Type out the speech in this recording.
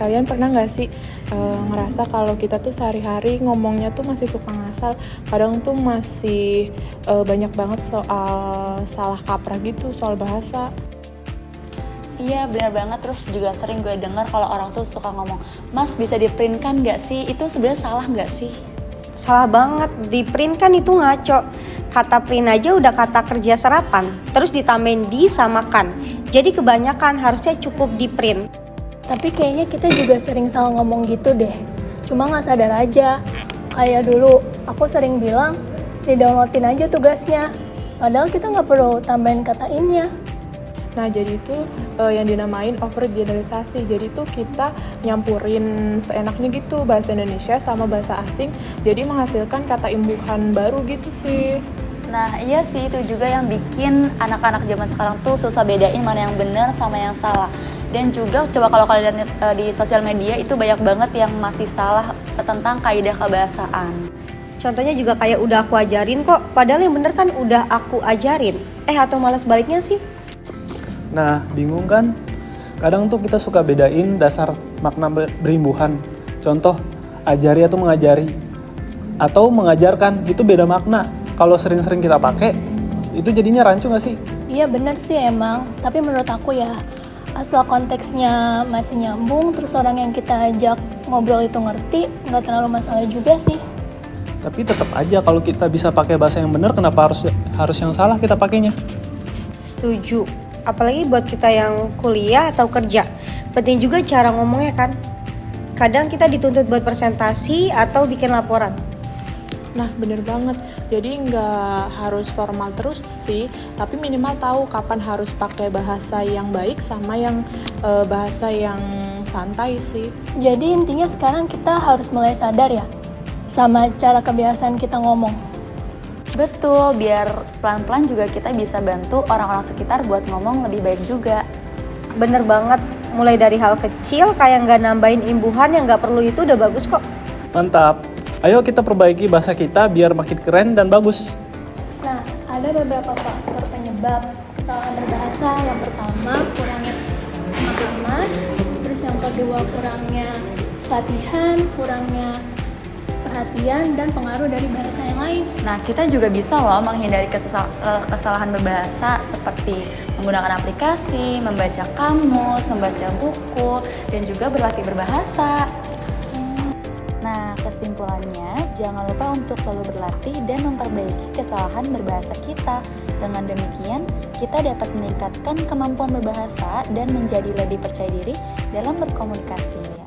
kalian pernah nggak sih ngerasa kalau kita tuh sehari-hari ngomongnya tuh masih suka ngasal, kadang tuh masih banyak banget soal salah kaprah gitu, soal bahasa. Iya benar banget, terus juga sering gue dengar kalau orang tuh suka ngomong, "Mas bisa di-print-kan nggak sih?" Itu sebenarnya salah nggak sih? Salah banget, di print kan itu ngaco. Kata print aja udah kata kerja serapan, terus ditambahin disamakan. Jadi kebanyakan harusnya cukup di print. Tapi kayaknya kita juga sering salah ngomong gitu deh. Cuma nggak sadar aja. Kayak dulu, aku sering bilang, di-downloadin aja tugasnya. Padahal kita nggak perlu tambahin kata innya. Nah, jadi itu yang dinamain overgeneralisasi. Jadi itu kita nyampurin seenaknya gitu bahasa Indonesia sama bahasa asing, jadi menghasilkan kata imbuhan baru gitu sih. Nah iya sih, itu juga yang bikin anak-anak zaman sekarang tuh susah bedain mana yang benar sama yang salah. Dan juga coba kalau kalian lihat di sosial media itu banyak banget yang masih salah tentang kaidah kebahasaan. Contohnya juga kayak udah aku ajarin kok, padahal yang bener kan udah aku ajarin. Atau malah sebaliknya sih. Nah, bingung kan? Kadang tuh kita suka bedain dasar makna berimbuhan. Contoh, ajari atau mengajari. Atau mengajarkan, itu beda makna. Kalau sering-sering kita pakai, itu jadinya rancu gak sih? Iya bener sih emang, tapi menurut aku ya, asal konteksnya masih nyambung, terus orang yang kita ajak ngobrol itu ngerti, nggak terlalu masalah juga sih. Tapi tetap aja kalau kita bisa pakai bahasa yang benar, kenapa harus yang salah kita pakainya? Setuju. Apalagi buat kita yang kuliah atau kerja. Penting juga cara ngomongnya kan. Kadang kita dituntut buat presentasi atau bikin laporan. Nah, bener banget. Jadi nggak harus formal terus sih, tapi minimal tahu kapan harus pakai bahasa yang baik sama yang bahasa yang santai sih. Jadi intinya sekarang kita harus mulai sadar ya, sama cara kebiasaan kita ngomong. Betul, biar pelan-pelan juga kita bisa bantu orang-orang sekitar buat ngomong lebih baik juga. Bener banget, mulai dari hal kecil kayak nggak nambahin imbuhan yang nggak perlu itu udah bagus kok. Mantap. Ayo kita perbaiki bahasa kita biar makin keren dan bagus. Nah, ada beberapa faktor penyebab kesalahan berbahasa. Yang pertama, kurangnya pemahaman. Terus yang kedua, kurangnya latihan, kurangnya perhatian, dan pengaruh dari bahasa yang lain. Nah, kita juga bisa loh menghindari kesalahan berbahasa seperti menggunakan aplikasi, membaca kamus, membaca buku, dan juga berlatih berbahasa. Nah, kesimpulannya, jangan lupa untuk selalu berlatih dan memperbaiki kesalahan berbahasa kita. Dengan demikian, kita dapat meningkatkan kemampuan berbahasa dan menjadi lebih percaya diri dalam berkomunikasi.